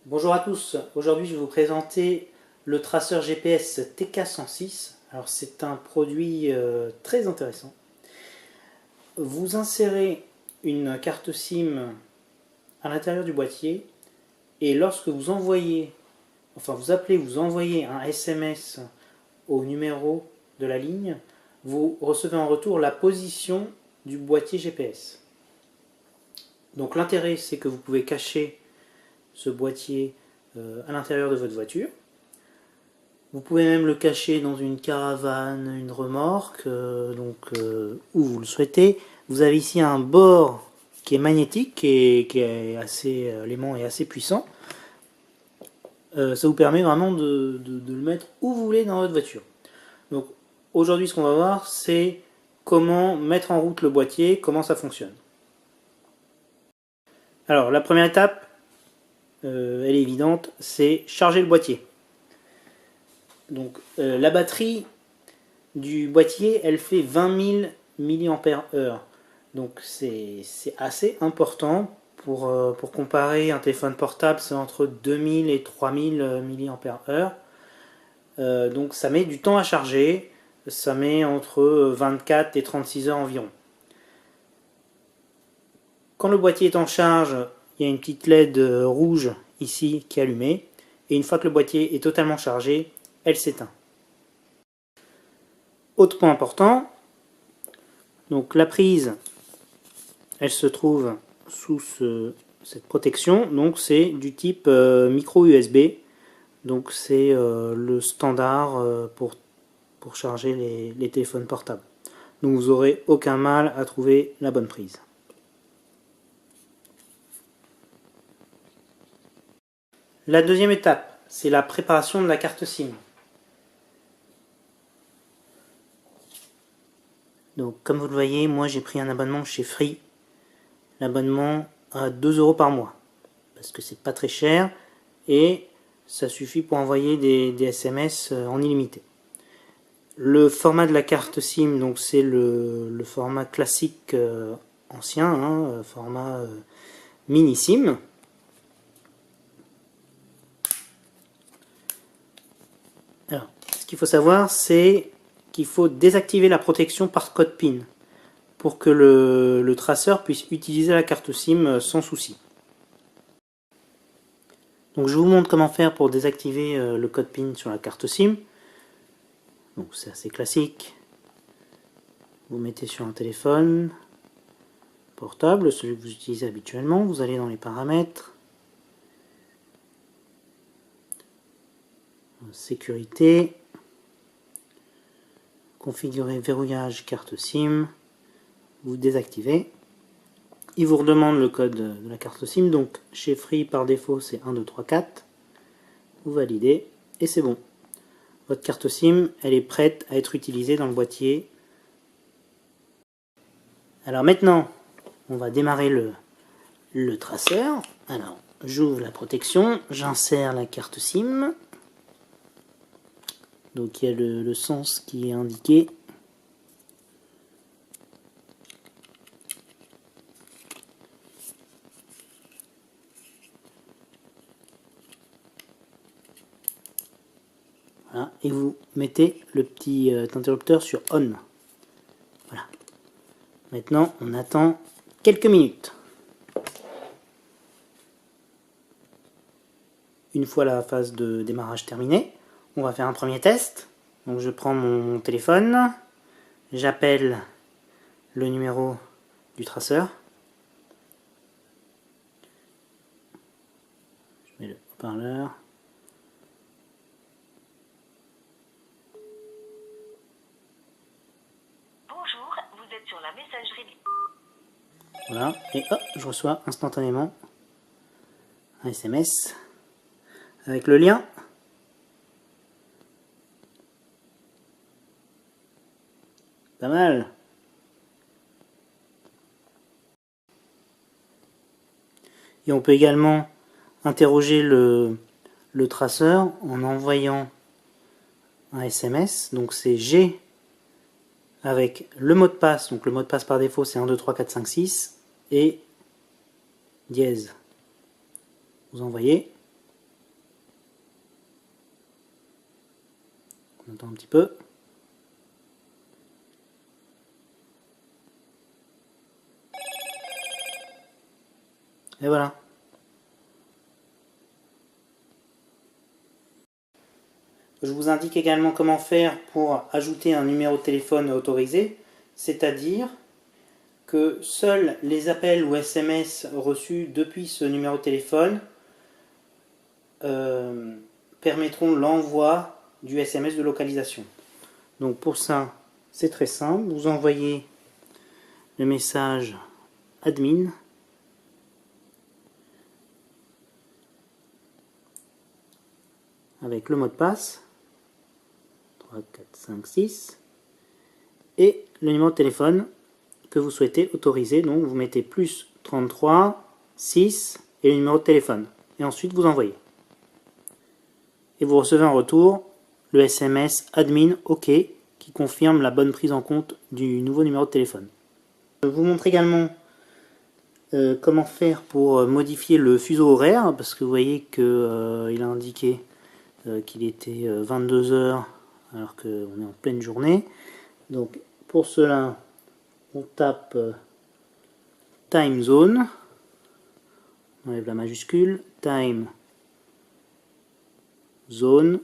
Bonjour à tous, aujourd'hui je vais vous présenter le traceur GPS TK106. Alors c'est un produit très intéressant. Vous insérez une carte SIM à l'intérieur du boîtier et lorsque vous envoyez, vous appelez, vous envoyez un SMS au numéro de la ligne, vous recevez en retour la position du boîtier GPS. Donc l'intérêt c'est que vous pouvez cacher ce boîtier à l'intérieur de votre voiture. Vous pouvez même le cacher dans une caravane, une remorque, où vous le souhaitez. Vous avez ici un bord qui est magnétique et qui est assez, l'aimant est assez puissant. Ça vous permet vraiment de le mettre où vous voulez dans votre voiture. Donc aujourd'hui ce qu'on va voir c'est comment mettre en route le boîtier, comment ça fonctionne. Alors la première étape, elle est évidente, c'est charger le boîtier. Donc la batterie du boîtier, elle fait 20 000 mAh. Donc c'est assez important pour comparer un téléphone portable, c'est entre 2000 et 3000 mAh. Donc ça met du temps à charger, ça met entre 24 et 36 heures environ. Quand le boîtier est en charge, il y a une petite LED rouge ici qui est allumée. Et une fois que le boîtier est totalement chargé, elle s'éteint. Autre point important, donc la prise, elle se trouve sous cette protection, donc c'est du type micro USB, donc c'est le standard pour charger les téléphones portables. Donc vous n'aurez aucun mal à trouver la bonne prise. La deuxième étape, c'est la préparation de la carte SIM. Donc comme vous le voyez, moi j'ai pris un abonnement chez Free. L'abonnement à 2 € par mois. Parce que c'est pas très cher et ça suffit pour envoyer des SMS en illimité. Le format de la carte SIM, donc c'est le format classique ancien, format mini SIM. Alors, ce qu'il faut savoir, c'est qu'il faut désactiver la protection par code PIN pour que le traceur puisse utiliser la carte SIM sans souci. Donc je vous montre comment faire pour désactiver le code PIN sur la carte SIM. Donc c'est assez classique. Vous mettez sur un téléphone portable, celui que vous utilisez habituellement, vous allez dans les paramètres, sécurité, configurer verrouillage carte SIM, vous désactivez. Il vous redemande le code de la carte SIM, donc chez Free par défaut c'est 1, 2, 3, 4. Vous validez et c'est bon. Votre carte SIM, elle est prête à être utilisée dans le boîtier. Alors maintenant, on va démarrer le traceur. Alors, j'ouvre la protection, j'insère la carte SIM. Donc il y a le sens qui est indiqué. Voilà, et vous mettez le petit interrupteur sur on. Voilà. Maintenant, on attend quelques minutes. Une fois la phase de démarrage terminée, on va faire un premier test. Donc je prends mon téléphone, j'appelle le numéro du traceur. Je mets le haut-parleur. Bonjour, vous êtes sur la messagerie. Voilà, et hop, je reçois instantanément un SMS avec le lien. Pas mal. Et on peut également interroger le traceur en envoyant un SMS. Donc c'est G avec le mot de passe. Donc le mot de passe par défaut c'est 1, 2, 3, 4, 5, 6 et dièse. Vous envoyez On attend un petit peu. Et voilà. Je vous indique également comment faire pour ajouter un numéro de téléphone autorisé, c'est-à-dire que seuls les appels ou SMS reçus depuis ce numéro de téléphone permettront l'envoi du SMS de localisation. Donc pour ça, c'est très simple. Vous envoyez le message admin avec le mot de passe 3, 4, 5, 6 et le numéro de téléphone que vous souhaitez autoriser. Donc vous mettez plus 33, 6 et le numéro de téléphone. Et ensuite vous envoyez. Et vous recevez en retour le SMS admin OK qui confirme la bonne prise en compte du nouveau numéro de téléphone. Je vous montre également comment faire pour modifier le fuseau horaire, parce que vous voyez qu'il a indiqué qu'il était 22 h alors qu'on est en pleine journée. Donc pour cela, on tape Time Zone, on enlève la majuscule, Time Zone,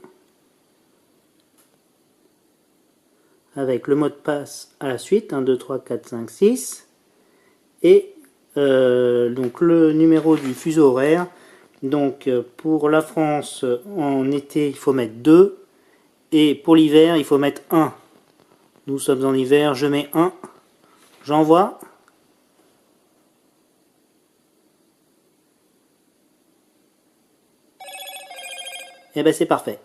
avec le mot de passe à la suite, 1, 2, 3, 4, 5, 6, et donc le numéro du fuseau horaire. Donc pour la France, en été, il faut mettre 2, et pour l'hiver, il faut mettre 1. Nous sommes en hiver, je mets 1, j'envoie. Et bien c'est parfait.